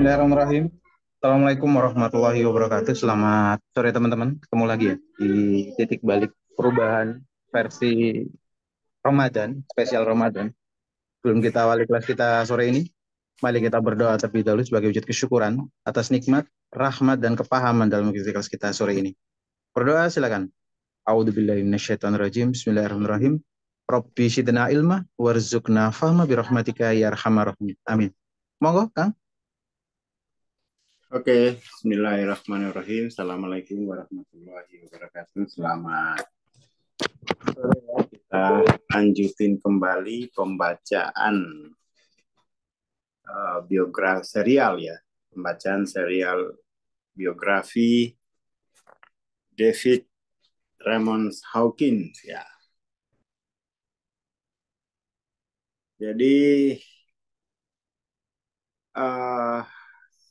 Bismillahirrahmanirrahim. Assalamualaikum warahmatullahi wabarakatuh. Selamat sore teman-teman. Ketemu lagi ya di titik balik perubahan versi Ramadan, spesial Ramadan. Sebelum kita awali kelas kita sore ini, mari kita berdoa terlebih dahulu sebagai wujud kesyukuran atas nikmat, rahmat, dan kepahaman dalam mengikuti kelas kita sore ini. Berdoa silakan. A'udzubillahi minasyaitonirrajim. Bismillahirrahmanirrahim. Rabbi zidna ilma warzuqna fahma birahmatika ya arhamar rahimin. Amin. Monggo, Kang. Oke, Bismillahirrahmanirrahim. Assalamualaikum warahmatullahi wabarakatuh. Selamat sore ya. Kita lanjutin kembali pembacaan biografi serial ya. Pembacaan serial biografi David Raymond Hawkins ya. Jadi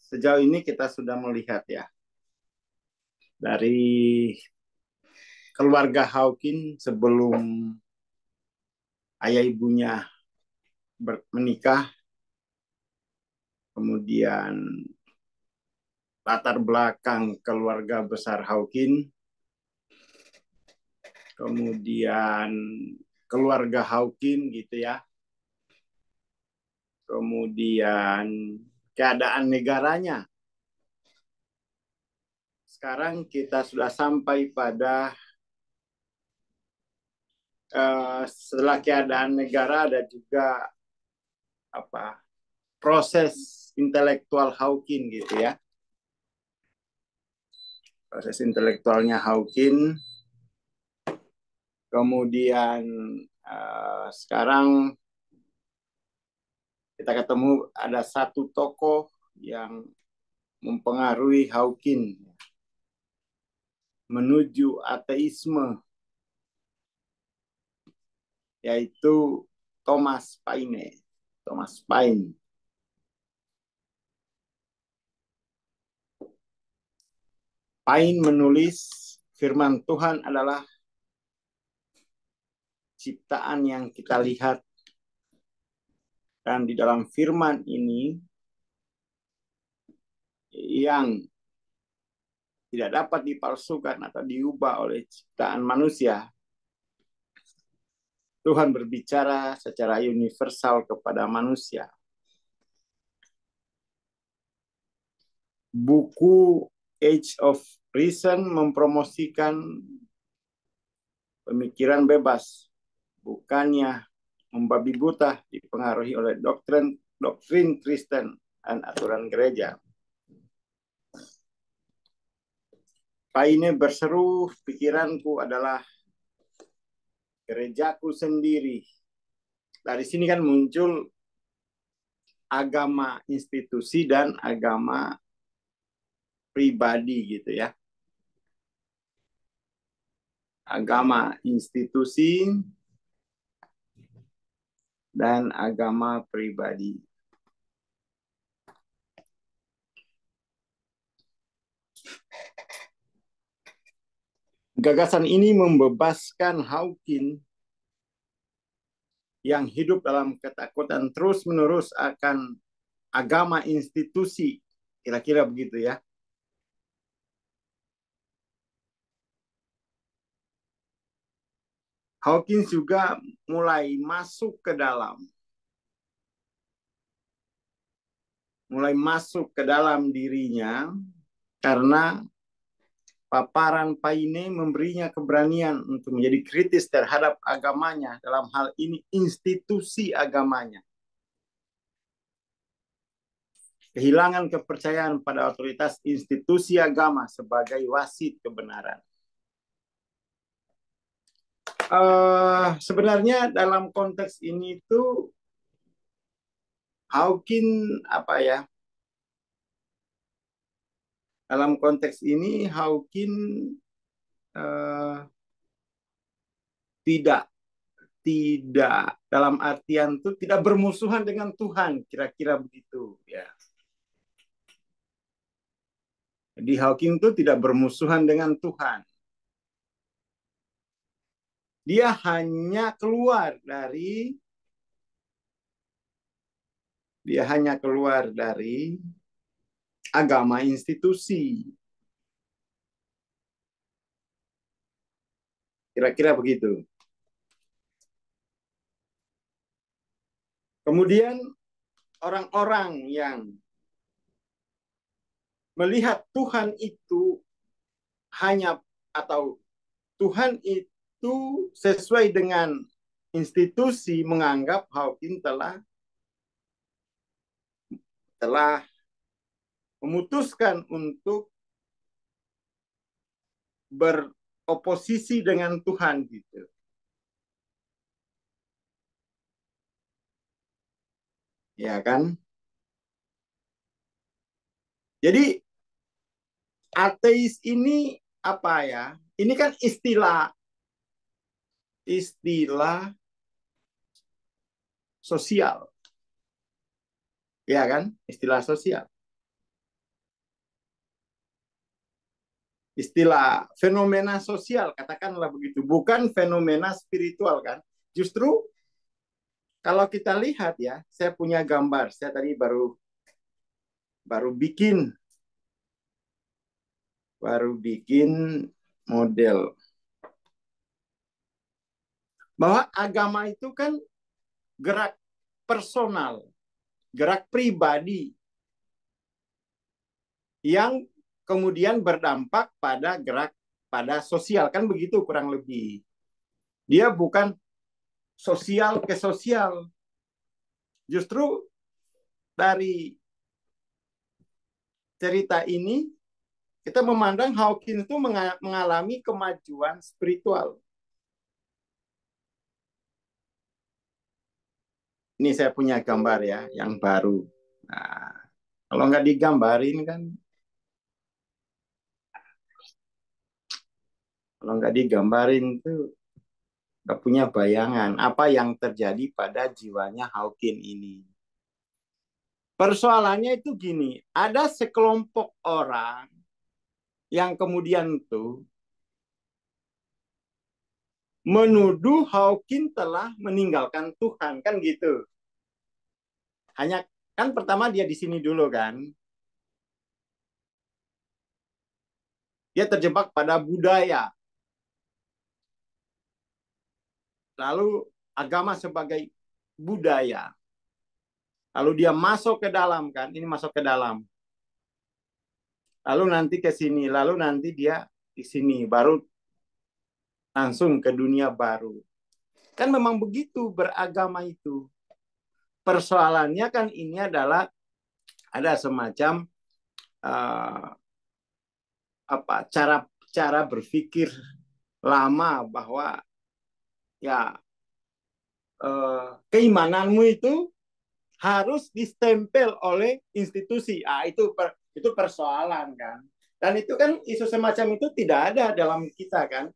sejauh ini kita sudah melihat ya dari keluarga Hawkins sebelum ayah ibunya menikah, kemudian latar belakang keluarga besar Hawkins, kemudian keluarga Hawkins gitu ya, kemudian keadaan negaranya. Sekarang kita sudah sampai pada setelah keadaan negara ada juga proses intelektual Hawkins gitu ya. Proses intelektualnya Hawkins. Kemudian sekarang kita ketemu ada satu tokoh yang mempengaruhi Hawkins menuju ateisme, yaitu Thomas Paine. Thomas Paine. Paine menulis firman Tuhan adalah ciptaan yang kita lihat, dan di dalam firman ini yang tidak dapat dipalsukan atau diubah oleh ciptaan manusia. Tuhan berbicara secara universal kepada manusia. Buku Age of Reason mempromosikan pemikiran bebas, bukannya membabi buta dipengaruhi oleh doktrin Kristen dan aturan gereja. Paine berseru, pikiranku adalah gerejaku sendiri. Dari sini kan muncul agama institusi dan agama pribadi gitu ya. Agama institusi dan agama pribadi. Gagasan ini membebaskan Hawkins yang hidup dalam ketakutan terus-menerus akan agama institusi, kira-kira begitu ya. Hawkins juga mulai masuk ke dalam dirinya karena paparan Paine memberinya keberanian untuk menjadi kritis terhadap agamanya, dalam hal ini institusi agamanya. Kehilangan kepercayaan pada otoritas institusi agama sebagai wasit kebenaran. Sebenarnya dalam konteks ini tuh Hawkins dalam konteks ini Hawkins tidak dalam artian itu tidak bermusuhan dengan Tuhan, kira-kira begitu ya. Jadi Hawkins itu tidak bermusuhan dengan Tuhan. Dia hanya keluar dari agama institusi. Kira-kira begitu. Kemudian orang-orang yang melihat Tuhan itu hanya atau Tuhan itu sesuai dengan institusi, menganggap Hawking telah memutuskan untuk beroposisi dengan Tuhan gitu. Ya kan? Jadi ateis ini apa ya? Ini kan istilah sosial. Ya kan? Istilah sosial. Istilah fenomena sosial, katakanlah begitu. Bukan fenomena spiritual kan. Justru kalau kita lihat ya, saya punya gambar. Saya tadi baru bikin model. Bahwa agama itu kan gerak personal, gerak pribadi yang kemudian berdampak pada sosial, kan begitu kurang lebih. Dia bukan sosial ke sosial. Justru dari cerita ini kita memandang Hawking itu mengalami kemajuan spiritual. Ini saya punya gambar ya, yang baru. Nah, kalau nggak digambarin kan, kalau nggak digambarin tuh nggak punya bayangan apa yang terjadi pada jiwanya Hawking ini. Persoalannya itu gini, ada sekelompok orang yang kemudian tuh menuduh Hawking telah meninggalkan Tuhan, kan gitu. Hanya kan pertama dia di sini dulu kan. Dia terjebak pada budaya. Lalu agama sebagai budaya. Lalu dia masuk ke dalam kan, ini masuk ke dalam. Lalu nanti ke sini, lalu nanti dia di sini baru langsung ke dunia baru. Kan memang begitu beragama itu. Persoalannya kan ini adalah ada semacam cara berpikir lama bahwa ya keimananmu itu harus distempel oleh institusi. Itu persoalan kan. Dan itu kan isu semacam itu tidak ada dalam kita kan.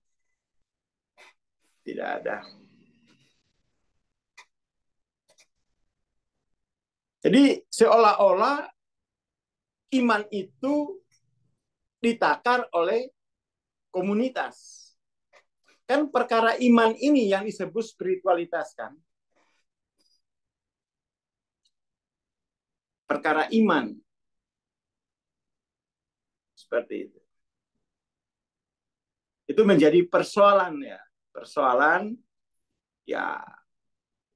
Tidak ada. Jadi seolah-olah iman itu ditakar oleh komunitas. Kan perkara iman ini yang disebut spiritualitas kan. Perkara iman. Seperti itu. Itu menjadi persoalan ya. Persoalan ya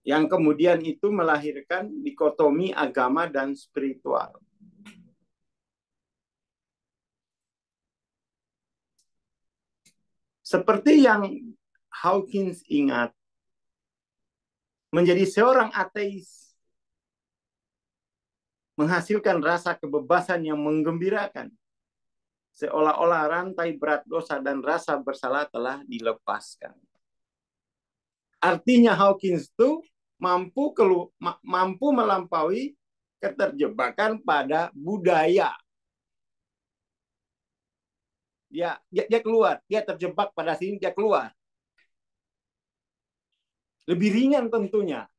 yang kemudian itu melahirkan dikotomi agama dan spiritual. Seperti yang Hawkins ingat, menjadi seorang ateis menghasilkan rasa kebebasan yang menggembirakan. Seolah-olah rantai berat dosa dan rasa bersalah telah dilepaskan. Artinya Hawkins itu mampu melampaui keterjebakan pada budaya. Dia keluar, dia terjebak pada sini, dia keluar. Lebih ringan tentunya.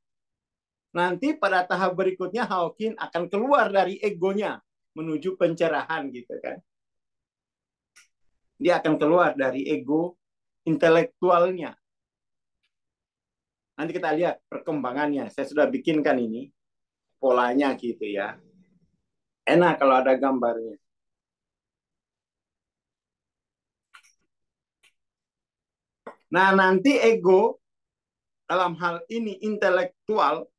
Nanti pada tahap berikutnya Hawking akan keluar dari egonya menuju pencerahan gitu kan. Dia akan keluar dari ego intelektualnya. Nanti kita lihat perkembangannya. Saya sudah bikinkan ini polanya gitu ya. Enak kalau ada gambarnya. Nah, nanti ego dalam hal ini intelektual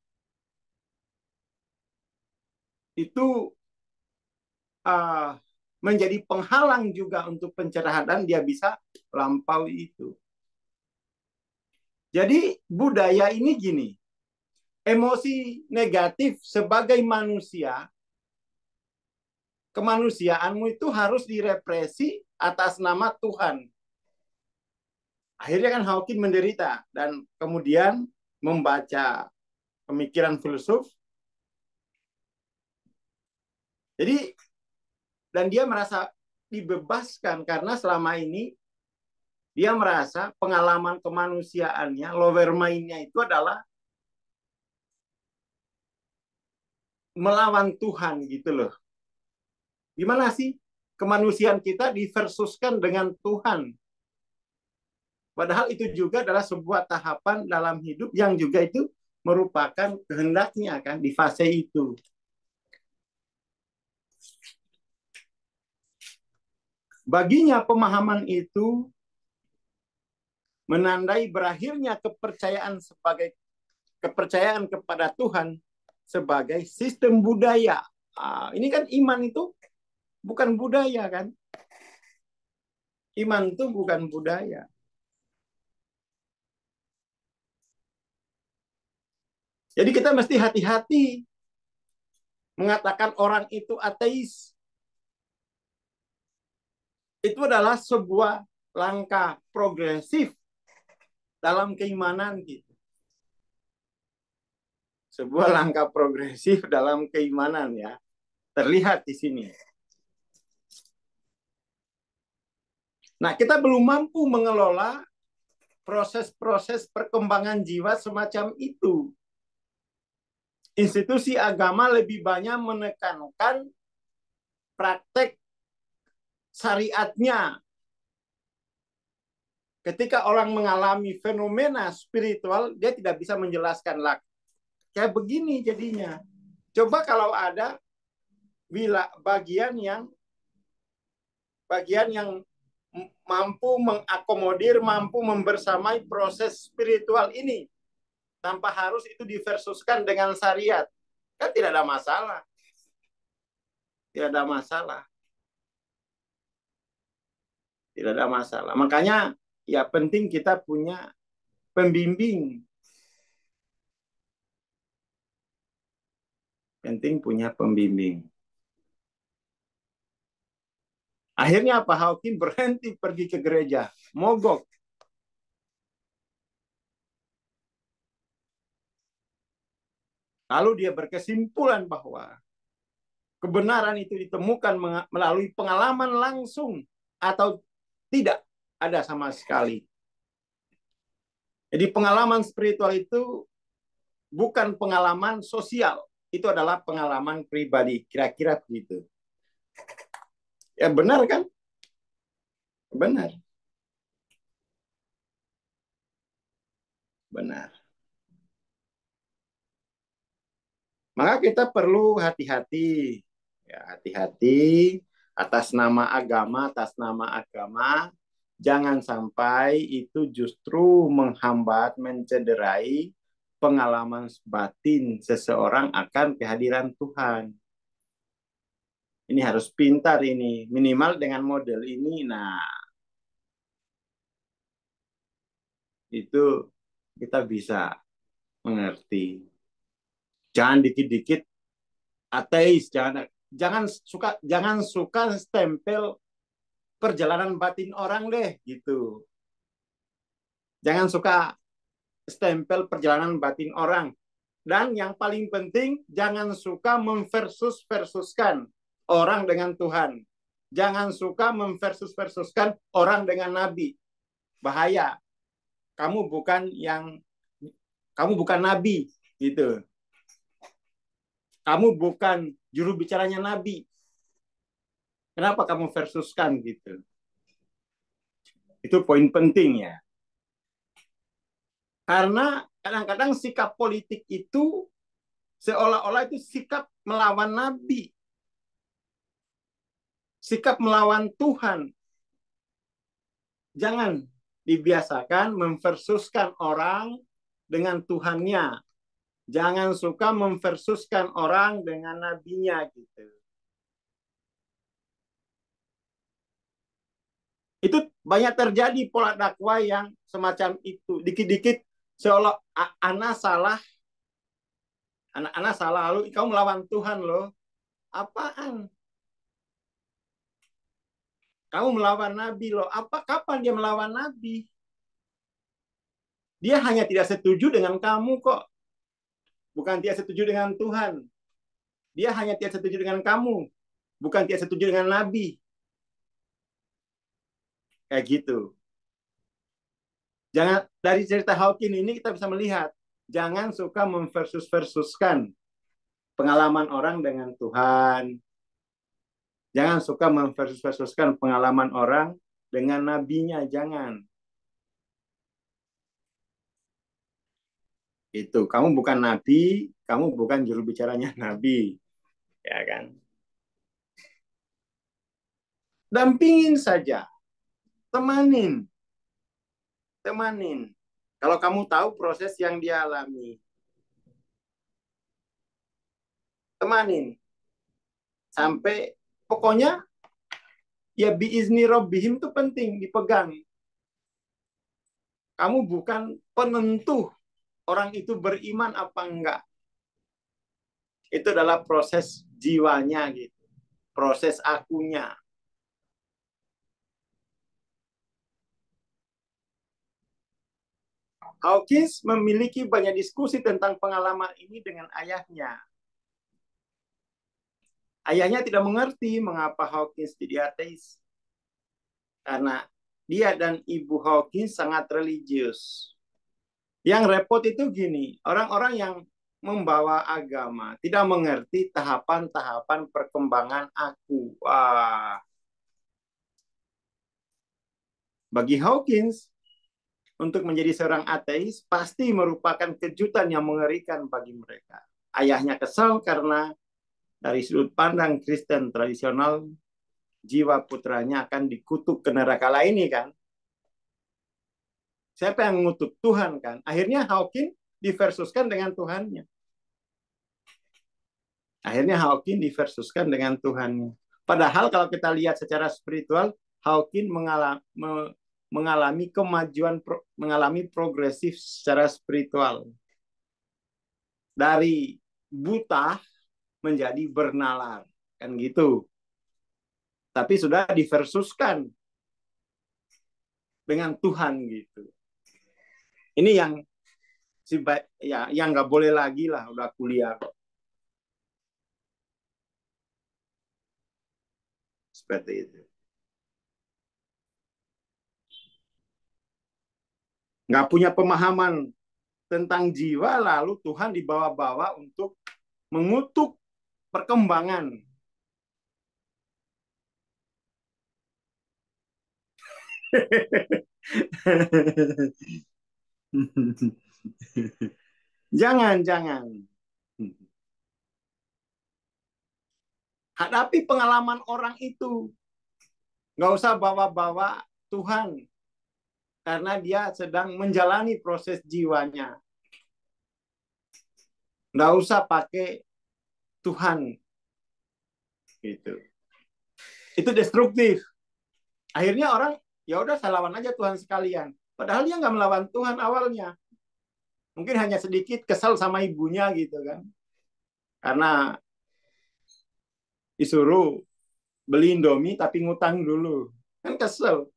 itu uh, menjadi penghalang juga untuk pencerahan dan dia bisa lampaui itu. Jadi budaya ini gini, emosi negatif sebagai manusia, kemanusiaanmu itu harus direpresi atas nama Tuhan. Akhirnya kan Hawking menderita dan kemudian membaca pemikiran filsuf. Jadi dan dia merasa dibebaskan karena selama ini dia merasa pengalaman kemanusiaannya, lower mind-nya itu adalah melawan Tuhan gitu loh. Gimana sih kemanusiaan kita diversuskan dengan Tuhan? Padahal itu juga adalah sebuah tahapan dalam hidup yang juga itu merupakan kehendaknya kan di fase itu. Baginya pemahaman itu menandai berakhirnya kepercayaan kepada Tuhan sebagai sistem budaya. Ini kan iman itu bukan budaya kan? Iman itu bukan budaya. Jadi kita mesti hati-hati mengatakan orang itu ateis. Itu adalah sebuah langkah progresif dalam keimanan gitu. Sebuah langkah progresif dalam keimanan ya. Terlihat di sini. Nah, kita belum mampu mengelola proses-proses perkembangan jiwa semacam itu. Institusi agama lebih banyak menekankan praktek syariatnya. Ketika orang mengalami fenomena spiritual, dia tidak bisa menjelaskan lagi. Kayak begini jadinya. Coba kalau ada bagian yang mampu mengakomodir, mampu membersamai proses spiritual ini tanpa harus itu diversuskan dengan syariat. Kan tidak ada masalah. Tidak ada masalah. Tidak ada masalah. Makanya ya penting kita punya pembimbing. Penting punya pembimbing. Akhirnya Pak Hawking berhenti pergi ke gereja. Mogok. Lalu dia berkesimpulan bahwa kebenaran itu ditemukan melalui pengalaman langsung atau tidak ada sama sekali. Jadi pengalaman spiritual itu bukan pengalaman sosial, itu adalah pengalaman pribadi, kira-kira begitu. Ya benar kan? Benar. Benar. Maka kita perlu hati-hati. Ya, hati-hati atas nama agama, jangan sampai itu justru menghambat, mencederai pengalaman batin seseorang akan kehadiran Tuhan. Ini harus pintar ini, minimal dengan model ini. Nah, itu kita bisa mengerti. Jangan dikit-dikit ateis, jangan suka stempel perjalanan batin orang deh gitu. Jangan suka stempel perjalanan batin orang. Dan yang paling penting, jangan suka memversus-versuskan orang dengan Tuhan. Jangan suka memversus-versuskan orang dengan Nabi. Bahaya. Kamu bukan Nabi, gitu. Kamu bukan juru bicaranya Nabi. Kenapa kamu versuskan gitu? Itu poin penting ya. Karena kadang-kadang sikap politik itu seolah-olah itu sikap melawan Nabi. sikap melawan Tuhan. Jangan dibiasakan memversuskan orang dengan Tuhannya. Jangan suka memversuskan orang dengan nabinya gitu. Itu banyak terjadi pola dakwah yang semacam itu. Dikit-dikit seolah anak salah, anak-anak salah, lalu kau melawan Tuhan loh. Apaan? Kamu melawan Nabi loh. Kapan dia melawan Nabi? Dia hanya tidak setuju dengan kamu kok. Bukan tidak setuju dengan Tuhan. Dia hanya tidak setuju dengan kamu. Bukan tidak setuju dengan Nabi. Kayak gitu. Jangan, dari cerita Hawking ini kita bisa melihat, jangan suka memversus-versuskan pengalaman orang dengan Tuhan. Jangan suka memversus-versuskan pengalaman orang dengan nabinya, jangan. Itu, kamu bukan nabi, kamu bukan juru bicaranya nabi. Ya kan? Dampingin saja, temanin. Temanin. Kalau kamu tahu proses yang dia alami, temanin. Sampai pokoknya ya biizni rabbihim itu penting dipegang. Kamu bukan penentu orang itu beriman apa enggak. Itu adalah proses jiwanya gitu. Proses akunya. Hawkins memiliki banyak diskusi tentang pengalaman ini dengan ayahnya. Ayahnya tidak mengerti mengapa Hawkins jadi ateis. Karena dia dan ibu Hawkins sangat religius. Yang repot itu gini, orang-orang yang membawa agama tidak mengerti tahapan-tahapan perkembangan aku. Wah. Bagi Hawkins, untuk menjadi seorang ateis pasti merupakan kejutan yang mengerikan bagi mereka. Ayahnya kesal karena dari sudut pandang Kristen tradisional, jiwa putranya akan dikutuk ke neraka lain ini kan. Siapa yang mengutuk? Tuhan kan. Akhirnya Hawkins diversuskan dengan Tuhannya. Akhirnya Hawkins diversuskan dengan Tuhannya. Padahal kalau kita lihat secara spiritual, Hawkins mengalami kemajuan, mengalami progresif secara spiritual. Dari buta menjadi bernalar. Kan gitu. Tapi sudah diversuskan dengan Tuhan gitu. Ini yang ya yang nggak boleh lagi lah, udah kuliah kok. Seperti itu. Nggak punya pemahaman tentang jiwa, lalu Tuhan dibawa-bawa untuk mengutuk perkembangan. Jangan. Hadapi pengalaman orang itu. Nggak usah bawa-bawa Tuhan. Karena dia sedang menjalani proses jiwanya. Nggak usah pakai Tuhan. Gitu. Itu destruktif. Akhirnya orang, ya udah saya lawan aja Tuhan sekalian. Padahal dia nggak melawan Tuhan awalnya. Mungkin hanya sedikit kesal sama ibunya gitu kan. Karena disuruh beli Indomie tapi ngutang dulu. Kan kesel.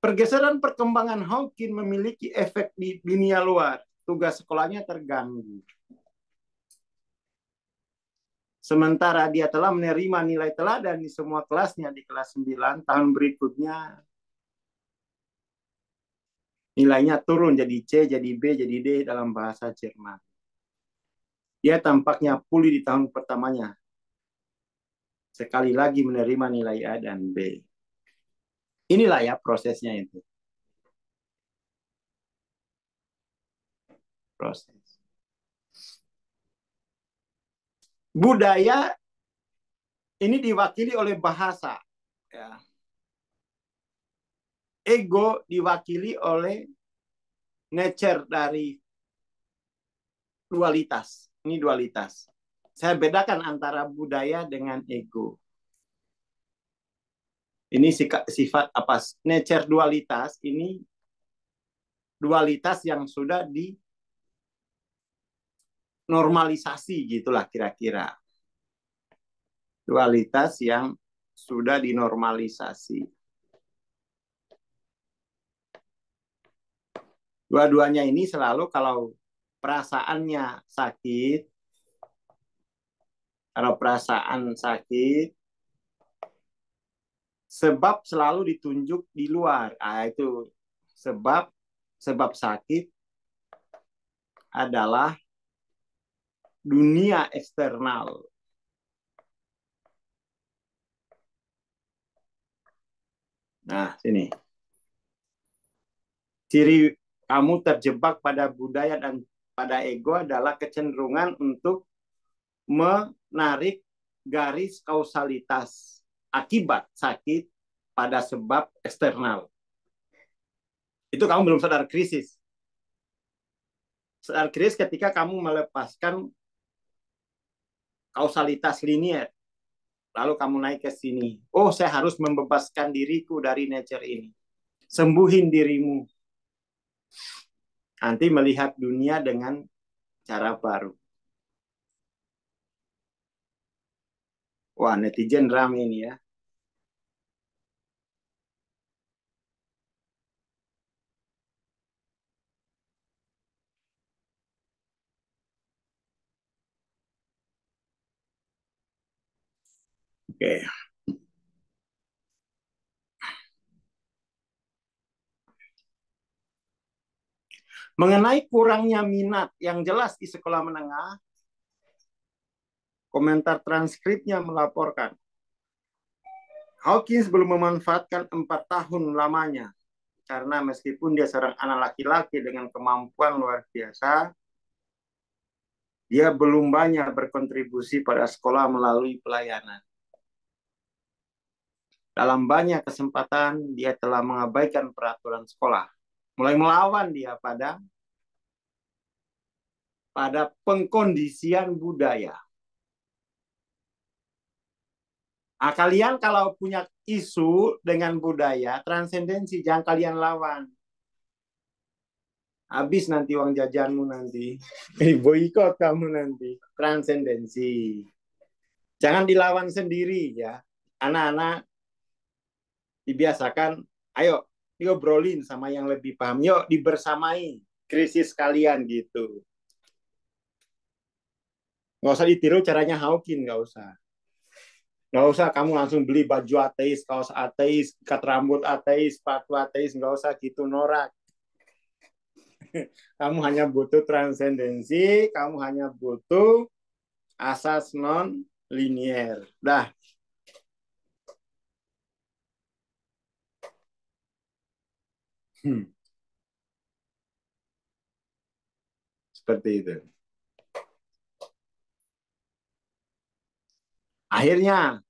Pergeseran perkembangan Hawking memiliki efek di dunia luar. Tugas sekolahnya terganggu. Sementara dia telah menerima nilai teladan di semua kelasnya di kelas 9, tahun berikutnya nilainya turun jadi C, jadi B, jadi D dalam bahasa Jerman. Dia tampaknya pulih di tahun pertamanya. Sekali lagi menerima nilai A dan B. Inilah ya prosesnya itu. Proses. Budaya ini diwakili oleh bahasa. Ya. Ego diwakili oleh nature dari dualitas. Ini dualitas. Saya bedakan antara budaya dengan ego. Ini sifat apa? Nature dualitas ini dualitas yang sudah dinormalisasi gitulah kira-kira. Dualitas yang sudah dinormalisasi. Dua-duanya ini selalu kalau perasaannya sakit, sebab selalu ditunjuk di luar. Itu sebab sakit adalah dunia eksternal. Nah, sini. Ciri kamu terjebak pada budaya dan pada ego adalah kecenderungan untuk menarik garis kausalitas akibat sakit pada sebab eksternal. Itu kamu belum sadar krisis. Sadar krisis ketika kamu melepaskan kausalitas linier. Lalu kamu naik ke sini. Oh, saya harus membebaskan diriku dari nature ini. Sembuhin dirimu. Nanti melihat dunia dengan cara baru. Wah, netizen ramai ini ya. Oke. Mengenai kurangnya minat yang jelas di sekolah menengah, komentar transkripnya melaporkan, Hawkins belum memanfaatkan 4 tahun lamanya, karena meskipun dia seorang anak laki-laki dengan kemampuan luar biasa, dia belum banyak berkontribusi pada sekolah melalui pelayanan. Dalam banyak kesempatan, dia telah mengabaikan peraturan sekolah, mulai melawan dia pada pengkondisian budaya. Nah, kalian kalau punya isu dengan budaya, transendensi, jangan kalian lawan. Habis nanti uang jajanmu nanti. Boikot kamu nanti. Transendensi. Jangan dilawan sendiri ya. Anak-anak dibiasakan, ayo diobrolin sama yang lebih paham. Yuk dibersamai krisis kalian gitu. Nggak usah ditiru caranya Hawking, nggak usah. Nggak usah kamu langsung beli baju ateis, kaos ateis, ikat rambut ateis, sepatu ateis, nggak usah gitu norak. Kamu hanya butuh transendensi, kamu hanya butuh asas non linier. Dah. Seperti itu. Akhirnya,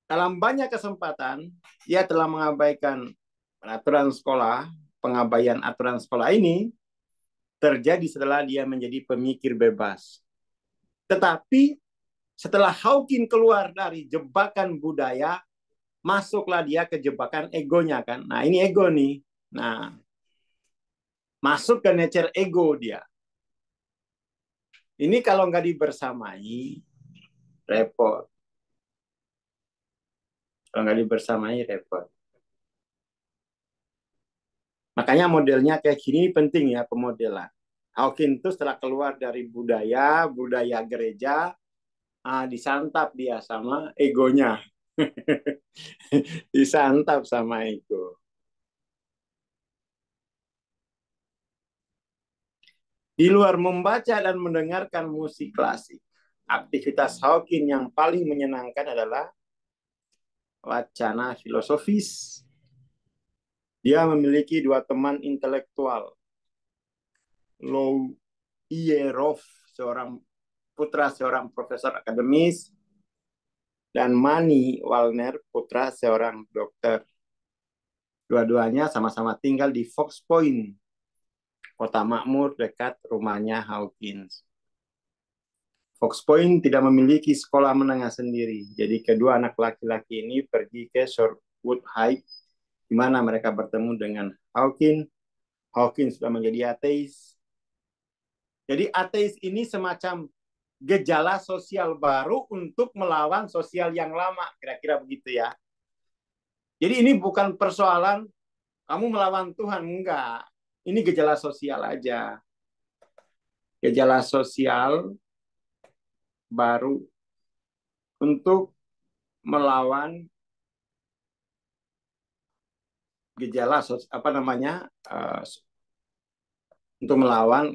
dalam banyak kesempatan, ia telah mengabaikan peraturan sekolah. Pengabaian aturan sekolah ini terjadi setelah dia menjadi pemikir bebas. Tetapi setelah Hawking keluar dari jebakan budaya, masuklah dia ke jebakan egonya kan. Nah, ini ego nih. Nah, masuk ke nature ego dia. Ini kalau nggak dibersamai, repot. Kalau nggak dibersamai, repot. Makanya modelnya kayak gini penting ya pemodelan. Hawking itu setelah keluar dari budaya gereja, disantap dia sama egonya. Disantap sama ego. Di luar membaca dan mendengarkan musik klasik, aktivitas Hawking yang paling menyenangkan adalah wacana filosofis. Dia memiliki 2 teman intelektual. Low Ierov, seorang putra seorang profesor akademis, dan Manny Walner, putra seorang dokter. Dua-duanya sama-sama tinggal di Fox Point, kota makmur dekat rumahnya Hawkins. Fox Point tidak memiliki sekolah menengah sendiri, jadi kedua anak laki-laki ini pergi ke Sherwood Heights, di mana mereka bertemu dengan Hawkins. Hawkins sudah menjadi ateis. Jadi ateis ini semacam gejala sosial baru untuk melawan sosial yang lama, kira-kira begitu ya. Jadi ini bukan persoalan kamu melawan Tuhan, enggak. Ini gejala sosial aja. Gejala sosial baru untuk melawan gejala apa namanya untuk melawan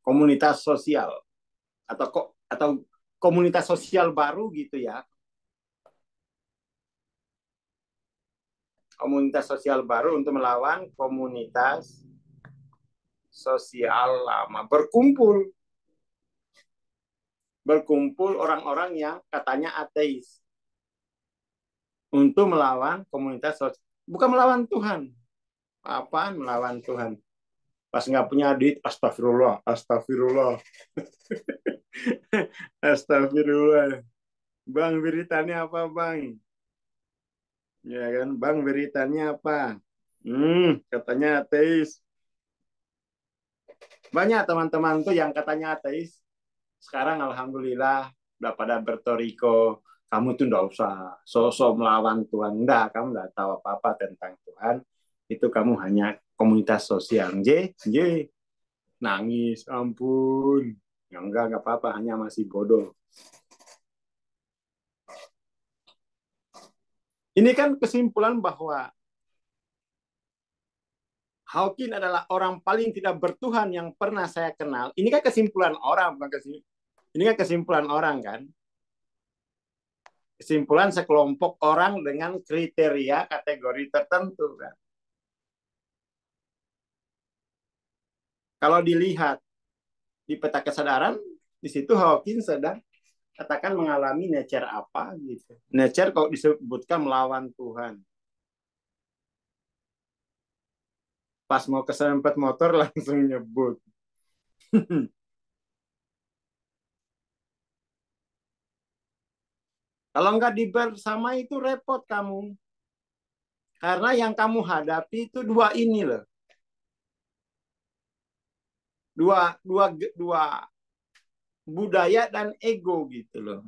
komunitas sosial atau komunitas sosial baru gitu ya. Komunitas sosial baru untuk melawan komunitas sosial lama. Berkumpul orang-orang yang katanya ateis untuk melawan komunitas sosial. Bukan melawan Tuhan. Apaan melawan Tuhan? Pas nggak punya duit, astagfirullah, astagfirullah. Astagfirullah. Bang, beritanya apa, Bang? Ya kan, Bang, beritanya apa? Katanya ateis. Banyak teman-teman tuh yang katanya ateis. Sekarang alhamdulillah udah pada bertoriko. Kamu tuh nggak usah sosok melawan Tuhan. Enggak, kamu nggak tahu apa-apa tentang Tuhan. Itu kamu hanya komunitas sosial. Nangis, ampun. Ya enggak apa-apa, hanya masih bodoh. Ini kan kesimpulan bahwa Hawking adalah orang paling tidak bertuhan yang pernah saya kenal. Ini kan kesimpulan orang, bukan kesimpulan. Ini kan kesimpulan orang kan. Kesimpulan sekelompok orang dengan kriteria kategori tertentu kan. Kalau dilihat di peta kesadaran, di situ Hawking sedang katakan mengalami nature apa gitu. Nature kalau disebutkan melawan Tuhan. Pas mau keserempet motor langsung nyebut. Kalau nggak dibersama itu repot kamu. Karena yang kamu hadapi itu dua ini loh. Dua budaya dan ego gitu loh.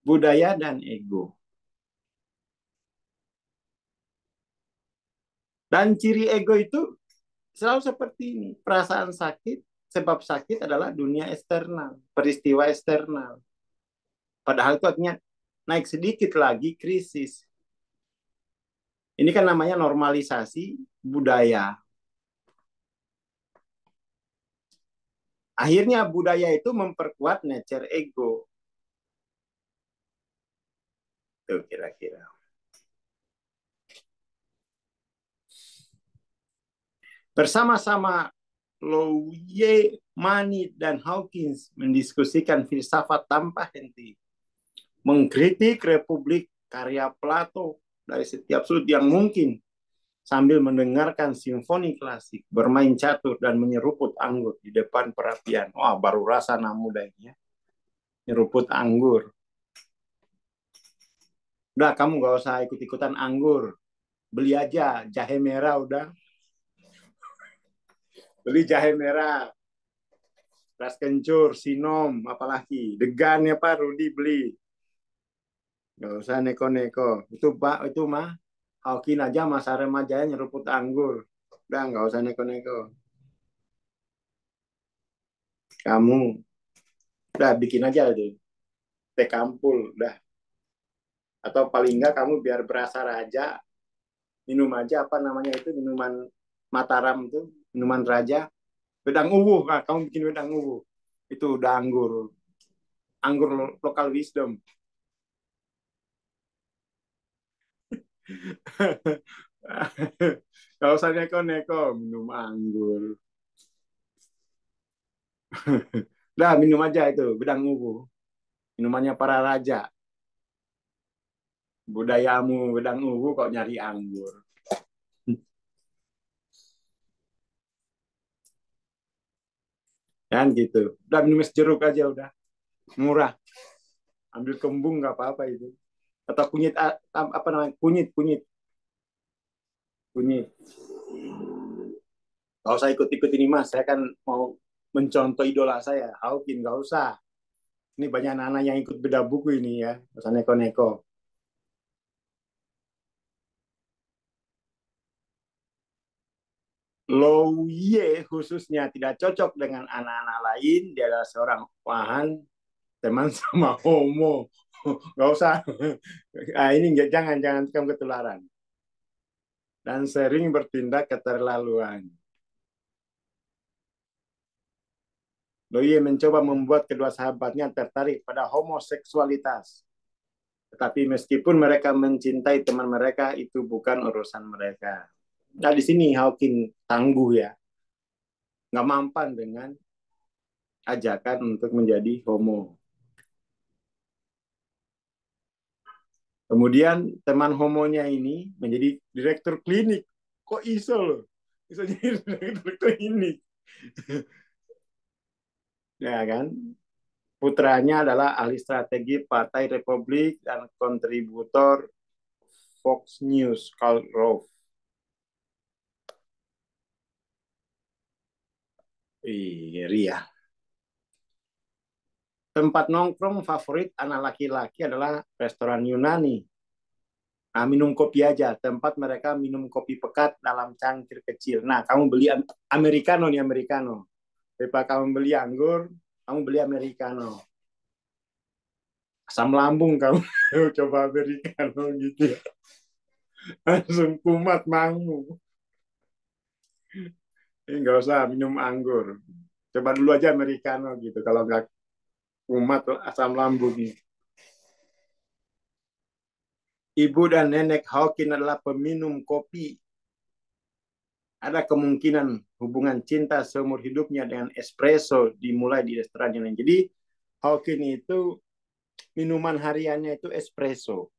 Budaya dan ego. Dan ciri ego itu selalu seperti ini. Perasaan sakit, sebab sakit adalah dunia eksternal, peristiwa eksternal. Padahal itu artinya naik sedikit lagi krisis. Ini kan namanya normalisasi budaya. Akhirnya budaya itu memperkuat nature ego. Itu kira-kira. Bersama-sama Louye, Manny, dan Hawkins mendiskusikan filsafat tanpa henti. Mengkritik Republik karya Plato dari setiap sudut yang mungkin sambil mendengarkan simfoni klasik, bermain catur, dan menyeruput anggur di depan perapian. Wah, baru rasa anak muda ini ya. Nyeruput anggur. Udah, kamu gak usah ikut-ikutan anggur. Beli aja jahe merah udah. Beli jahe merah. Ras kencur, sinom, apalagi. Degan ya Pak, Rudi beli. Gak usah neko-neko. Itu mah Hawking aja masa remajanya nyeruput anggur. Udah, gak usah neko-neko. Kamu udah bikin aja tuh teh kampul udah, atau paling enggak kamu biar berasa raja minum aja apa namanya itu minuman Mataram tuh, minuman raja, wedang uwu. Nah, kamu bikin wedang uwu itu udah anggur lokal wisdom. Gak usah neko-neko, minum anggur. Udah minum aja itu, bedang ungu. Minumannya para raja. Budayamu bedang ungu kok nyari anggur. Kan gitu. Udah minum es jeruk aja udah. Murah. Ambil kembung nggak apa-apa itu. Atau kunyit apa namanya? Kunyit, kunyit, kunyit. Gak usah ikut-ikut ini mas. Saya kan mau mencontoh idola saya. Hawking nggak usah. Ini banyak anak-anak yang ikut beda buku ini ya. Gak usah neko-neko. Louye khususnya tidak cocok dengan anak-anak lain. Dia adalah seorang wahan teman sama homo. Nggak usah. Nah, ini jangan kamu ketularan. Dan sering bertindak keterlaluan. Louye mencoba membuat kedua sahabatnya tertarik pada homoseksualitas. Tetapi meskipun mereka mencintai teman mereka, itu bukan urusan mereka. Nah, di sini Hawking tangguh ya. Nggak mampan dengan ajakan untuk menjadi homo. Kemudian teman homonya ini menjadi direktur klinik. Kok iso loh? Bisa jadi direktur klinik. Ya kan? Putranya adalah ahli strategi Partai Republik dan kontributor Fox News, Karl Rove. Iya. Tempat nongkrong favorit anak laki-laki adalah restoran Yunani. Nah, minum kopi aja. Tempat mereka minum kopi pekat dalam cangkir kecil. Nah, kamu beli americano nih, americano. Daripada kamu beli anggur, kamu beli americano. Asam lambung kamu coba americano gitu ya. Langsung kumat mangmu. Ini nggak usah minum anggur. Coba dulu aja americano gitu. Kalau nggak kumat asam lambung. Ibu dan nenek Hawking adalah peminum kopi. Ada kemungkinan hubungan cinta seumur hidupnya dengan espresso dimulai di restoran yang lain. Jadi Hawking itu minuman hariannya itu espresso.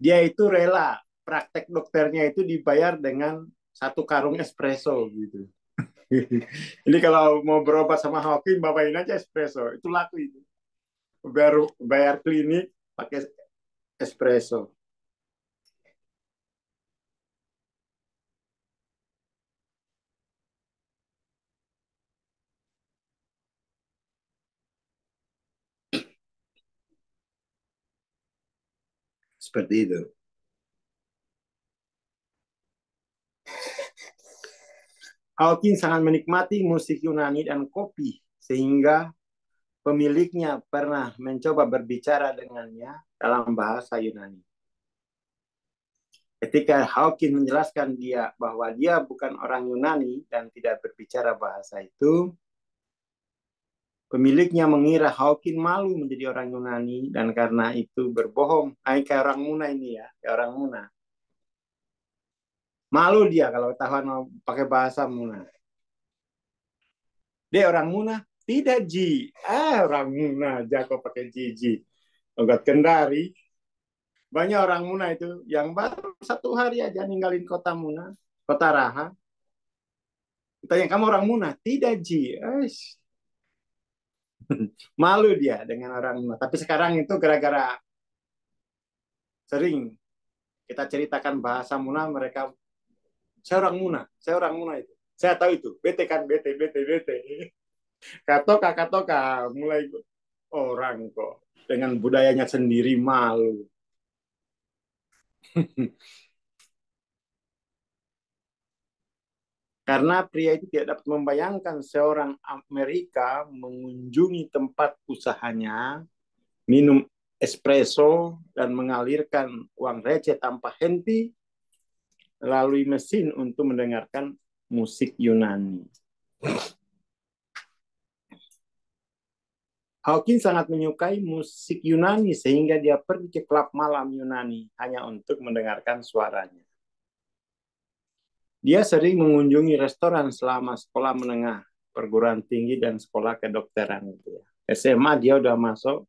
Dia itu rela praktek dokternya itu dibayar dengan satu karung espresso gitu. Jadi kalau mau berobat sama Hawking, bawain aja espresso. Itu laku itu. Baru bayar klinik pakai espresso. Seperti itu. Hawking sangat menikmati musik Yunani dan kopi, sehingga pemiliknya pernah mencoba berbicara dengannya dalam bahasa Yunani. Ketika Hawking menjelaskan dia bahwa dia bukan orang Yunani dan tidak berbicara bahasa itu, pemiliknya mengira Hawking malu menjadi orang Yunani dan karena itu berbohong. Kayak orang Muna ini ya, kayak orang Muna. Malu dia kalau tahuan mau pakai bahasa Muna. Dia orang Muna? Tidak, Ji. Orang Muna aja kok pakai Ji. Logat Kendari. Banyak orang Muna itu yang baru 1 hari aja ninggalin kota Muna, kota Raha. Tanya, kamu orang Muna? Tidak, Ji. Malu dia dengan orang Muna. Tapi sekarang itu gara-gara sering kita ceritakan bahasa Muna, mereka, saya orang Muna itu. Saya tahu itu, bete kan, bete. Katoka, mulai orang kok dengan budayanya sendiri malu. Karena pria itu tidak dapat membayangkan seorang Amerika mengunjungi tempat usahanya, minum espresso, dan mengalirkan uang receh tanpa henti melalui mesin untuk mendengarkan musik Yunani. Hawking sangat menyukai musik Yunani sehingga dia pergi ke klub malam Yunani hanya untuk mendengarkan suaranya. Dia sering mengunjungi restoran selama sekolah menengah, perguruan tinggi, dan sekolah kedokteran. Gitu ya. SMA dia udah masuk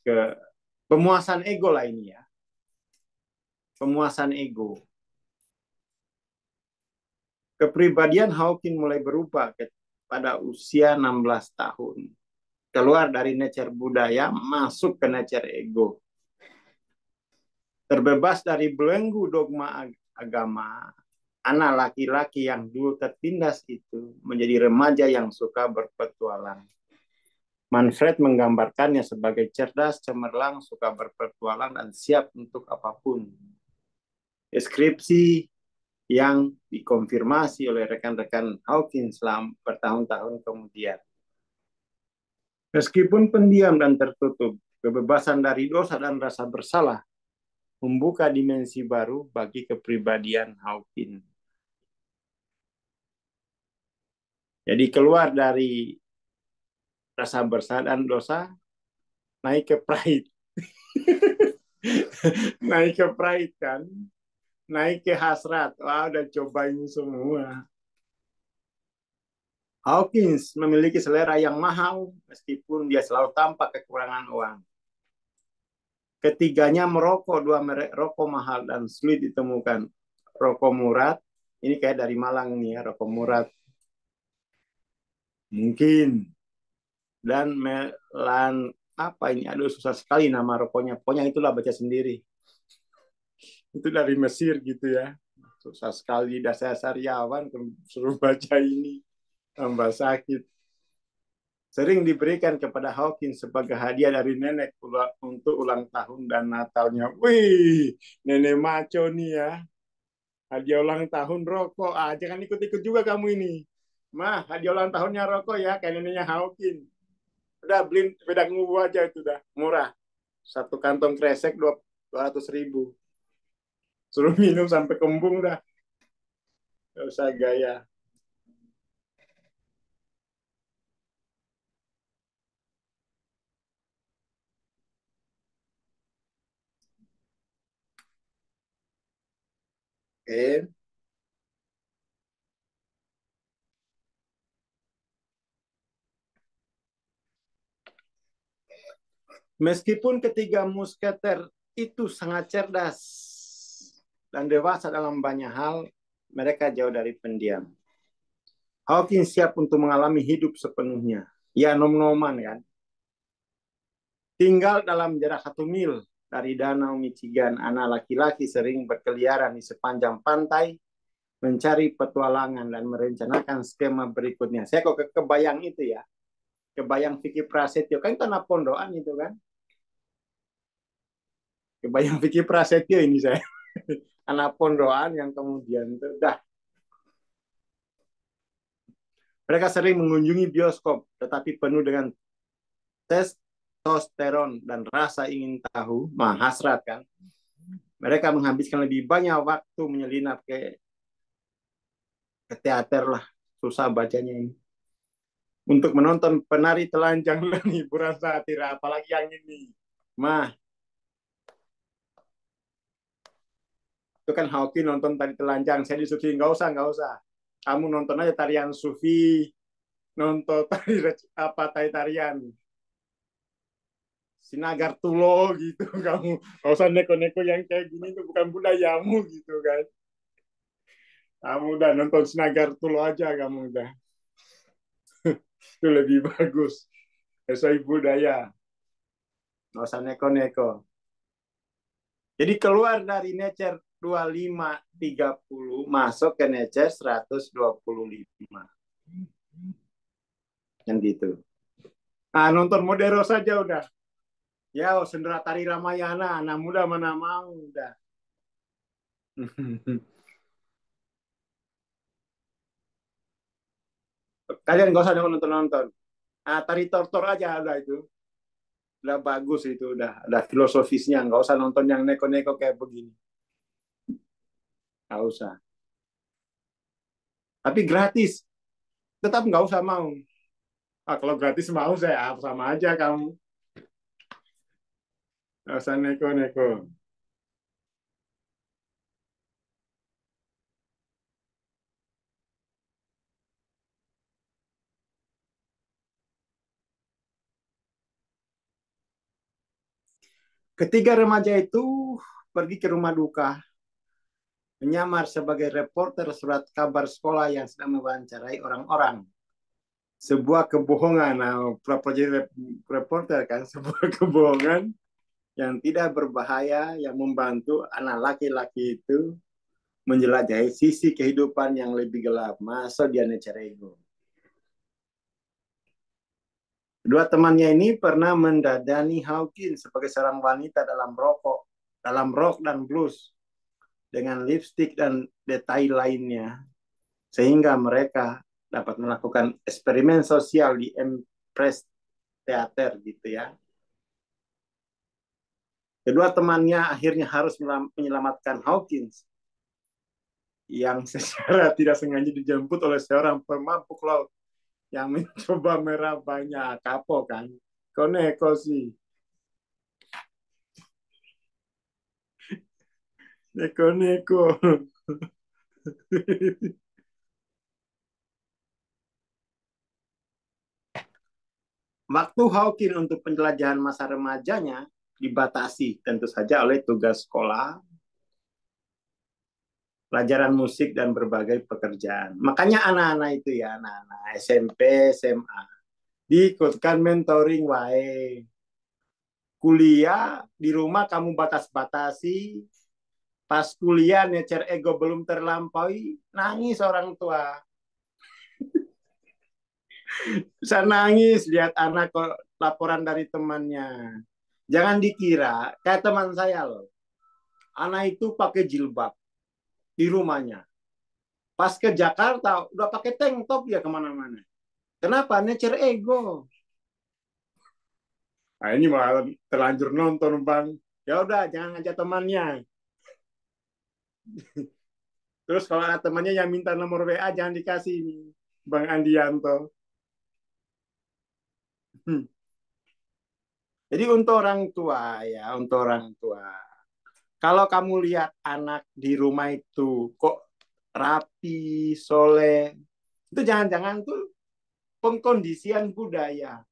ke pemuasan ego lah ini ya. Pemuasan ego. Kepribadian Hawking mulai berubah pada usia 16 tahun. Keluar dari nature budaya, masuk ke nature ego. Terbebas dari belenggu dogma agama, anak laki-laki yang dulu tertindas itu menjadi remaja yang suka berpetualang. Manfred menggambarkannya sebagai cerdas, cemerlang, suka berpetualang, dan siap untuk apapun. Deskripsi yang dikonfirmasi oleh rekan-rekan Hawkins selama bertahun-tahun kemudian. Meskipun pendiam dan tertutup, kebebasan dari dosa dan rasa bersalah membuka dimensi baru bagi kepribadian Hawkins. Jadi keluar dari rasa bersalah dan dosa, naik ke pride. Naik ke pride kan. Naik ke hasrat. Wah, udah cobain semua. Hawkins memiliki selera yang mahal meskipun dia selalu tampak kekurangan uang. Ketiganya merokok, dua merek rokok mahal dan sulit ditemukan. Rokok Murad, ini kayak dari Malang nih ya, rokok Murad. Mungkin. Dan Melan, apa ini? Aduh, susah sekali nama rokoknya. Pokoknya itulah, baca sendiri. Itu dari Mesir gitu ya. Susah sekali, dasar sariawan, suruh baca ini. Tambah sakit. Sering diberikan kepada Hawkins sebagai hadiah dari nenek untuk ulang tahun dan Natalnya. Wih, nenek maco nih ya. Hadiah ulang tahun rokok. Ah, jangan ikut-ikut juga kamu ini. Mah, hadiah ulang tahunnya rokok ya, kayak neneknya Hawkins. Udah beliin beda ngubu aja itu dah, murah. Satu kantong kresek 200.000. Suruh minum sampai kembung dah. Gak usah gaya. Oke. Meskipun ketiga musketer itu sangat cerdas dan dewasa dalam banyak hal, mereka jauh dari pendiam. Hawking siap untuk mengalami hidup sepenuhnya. Ya, nom-noman kan. Tinggal dalam jarak 1 mil dari Danau Michigan, anak laki-laki sering berkeliaran di sepanjang pantai, mencari petualangan dan merencanakan skema berikutnya. Saya kok kebayang itu ya. Kebayang Vicky Prasetyo. Kan tanah pondokan itu kan. Kebayang Vicky Prasetyo ini saya. Anak pondokan yang kemudian itu dah. Mereka sering mengunjungi bioskop, tetapi penuh dengan testosteron dan rasa ingin tahu, hasrat kan. Mereka menghabiskan lebih banyak waktu menyelinap ke teater lah, susah bacanya ini. Untuk menonton penari telanjang dan hiburan satir, apalagi yang ini. Itu kan Hawking nonton tari telanjang, saya disuruh nggak usah. Kamu nonton aja tarian sufi, nonton tari tarian Sinagar Tulo gitu. Kamu nggak usah neko-neko yang kayak gini, itu bukan budayamu gitu kan. Kamu udah nonton Sinagar Tulo aja, kamu udah. Itu lebih bagus. Sesuai budaya. Nggak usah neko-neko. Jadi keluar dari nature 25-30, masuk ke nature 125. Yang gitu. Nah, nonton Modero saja udah. Ya, Sendera Tari Ramayana, anak muda mana mau udah. Kalian gak usah nonton-nonton. Nah, tari tortor aja udah itu. Udah bagus itu, udah filosofisnya. Nggak usah nonton yang neko-neko kayak begini. Nggak usah. Tapi gratis. Tetap nggak usah mau. Kalau gratis mau saya sama aja kamu. Nggak usah neko-neko. Ketiga remaja itu pergi ke rumah duka, menyamar sebagai reporter surat kabar sekolah yang sedang mewawancarai orang-orang. Sebuah kebohongan, nah, pura-pura jadi reporter kan, sebuah kebohongan yang tidak berbahaya, yang membantu anak laki-laki itu menjelajahi sisi kehidupan yang lebih gelap. Masa dia nature ego. Kedua temannya ini pernah mendadani Hawkins sebagai seorang wanita dalam rock dan blues, dengan lipstick dan detail lainnya, sehingga mereka dapat melakukan eksperimen sosial di Empress Theater gitu ya. Kedua temannya akhirnya harus menyelamatkan Hawkins yang secara tidak sengaja dijemput oleh seorang pemabuk laut yang mencoba merabanya. Kapok kan, koneko sih, neko-neko. Waktu Hawking untuk penjelajahan masa remajanya dibatasi tentu saja oleh tugas sekolah, pelajaran musik, dan berbagai pekerjaan. Makanya anak-anak itu ya, anak-anak SMP, SMA, diikutkan mentoring wae. Kuliah di rumah kamu batas-batasi, pas kuliah nature ego belum terlampaui, nangis orang tua. Bisa nangis lihat anak kok laporan dari temannya. Jangan dikira kayak teman saya loh. Anak itu pakai jilbab di rumahnya. Pas ke Jakarta udah pakai tank top ya kemana-mana. Kenapa? Nature ego. Nah, ini malah terlanjur nonton bang. Ya udah jangan ngajak temannya. Terus kalau ada temannya yang minta nomor WA jangan dikasih ini, Bang Andianto. Jadi untuk orang tua ya, untuk orang tua. Kalau kamu lihat anak di rumah itu kok rapi, soleh, itu jangan-jangan tuh pengkondisian budaya.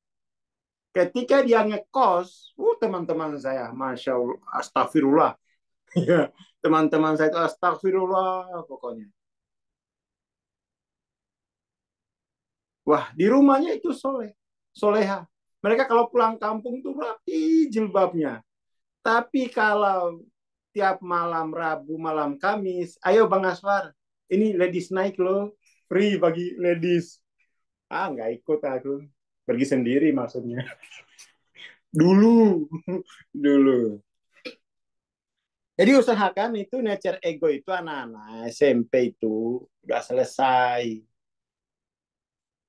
Ketika dia ngekos, teman-teman saya, masya Allah, astagfirullah, teman-teman saya itu astagfirullah pokoknya. Wah, di rumahnya itu soleh, soleha. Mereka kalau pulang kampung tuh rapi jilbabnya. Tapi kalau tiap malam Rabu, malam Kamis, ayo Bang Aswar, ini ladies night loh, free bagi ladies. Ah, nggak ikut aku. Pergi sendiri maksudnya. Dulu, dulu. Jadi usahakan itu nature ego itu anak-anak SMP itu udah selesai.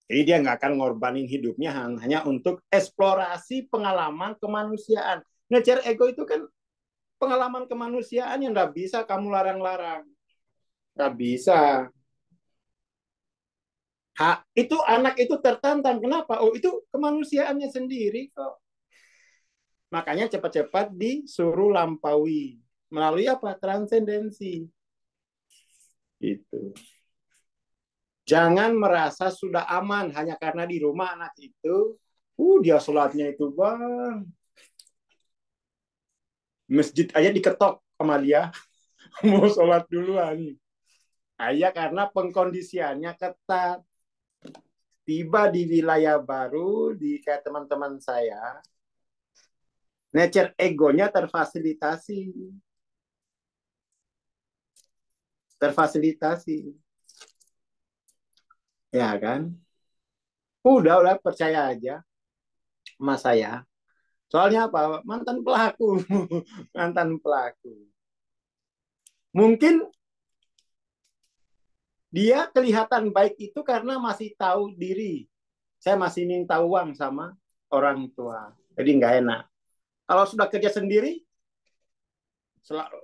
Jadi dia nggak akan ngorbanin hidupnya hanya untuk eksplorasi pengalaman kemanusiaan. Nature ego itu kan pengalaman kemanusiaan yang nggak bisa kamu larang-larang. Nggak bisa. Itu anak itu tertantang. Kenapa? Oh, itu kemanusiaannya sendiri kok. Makanya cepat-cepat disuruh lampaui. Melalui apa? Transendensi. Itu. Jangan merasa sudah aman hanya karena di rumah anak itu, dia sholatnya itu bang, masjid aja diketok sama dia, mau sholat duluan. Ayah karena pengkondisiannya ketat. Tiba di wilayah baru, di kayak teman-teman saya, nature egonya terfasilitasi. Terfasilitasi. Ya kan? Udah percaya aja sama saya. Soalnya apa? Mantan pelaku. Mantan pelaku. Mungkin dia kelihatan baik itu karena masih tahu diri. Saya masih minta uang sama orang tua. Jadi nggak enak. Kalau sudah kerja sendiri,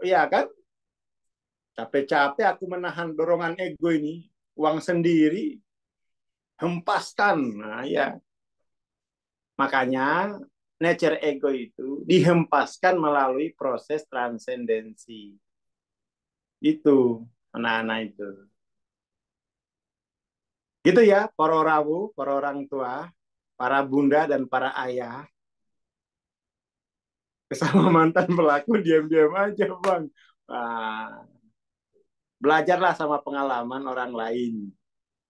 ya kan? Capek-capek aku menahan dorongan ego ini. Uang sendiri, hempaskan. Nah ya, makanya nature ego itu dihempaskan melalui proses transendensi. Itu, anak-anak itu. Gitu ya, para rawu, para orang tua, para bunda dan para ayah. sama mantan pelaku diam-diam aja bang. Nah, belajarlah sama pengalaman orang lain.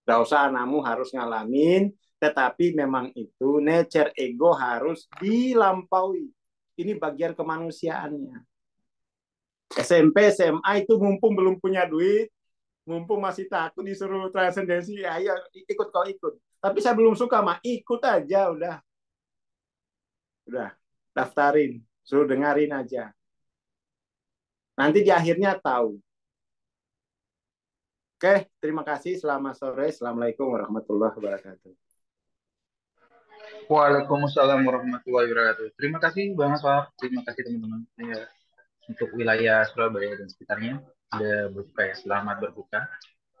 Gak usah anakmu harus ngalamin, tetapi memang itu nature ego harus dilampaui. Ini bagian kemanusiaannya. SMP, SMA itu mumpung belum punya duit, mumpung masih takut disuruh transendensi, ya, ayo ikut kau ikut. Tapi saya belum suka mah, ikut aja udah daftarin, suruh dengerin aja. Nanti di akhirnya tahu. Oke, terima kasih. Selamat sore. Assalamualaikum warahmatullahi wabarakatuh. Waalaikumsalam warahmatullahi wabarakatuh. Terima kasih Bang Aswar. Terima kasih teman-teman. Ya, untuk wilayah Surabaya dan sekitarnya ada berbuka ya. Selamat berbuka.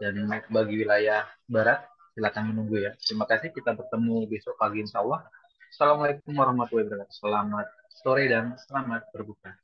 Dan bagi wilayah Barat, silakan menunggu ya. Terima kasih. Kita bertemu besok pagi insya Allah. Assalamualaikum warahmatullahi wabarakatuh. Selamat sore dan selamat berbuka.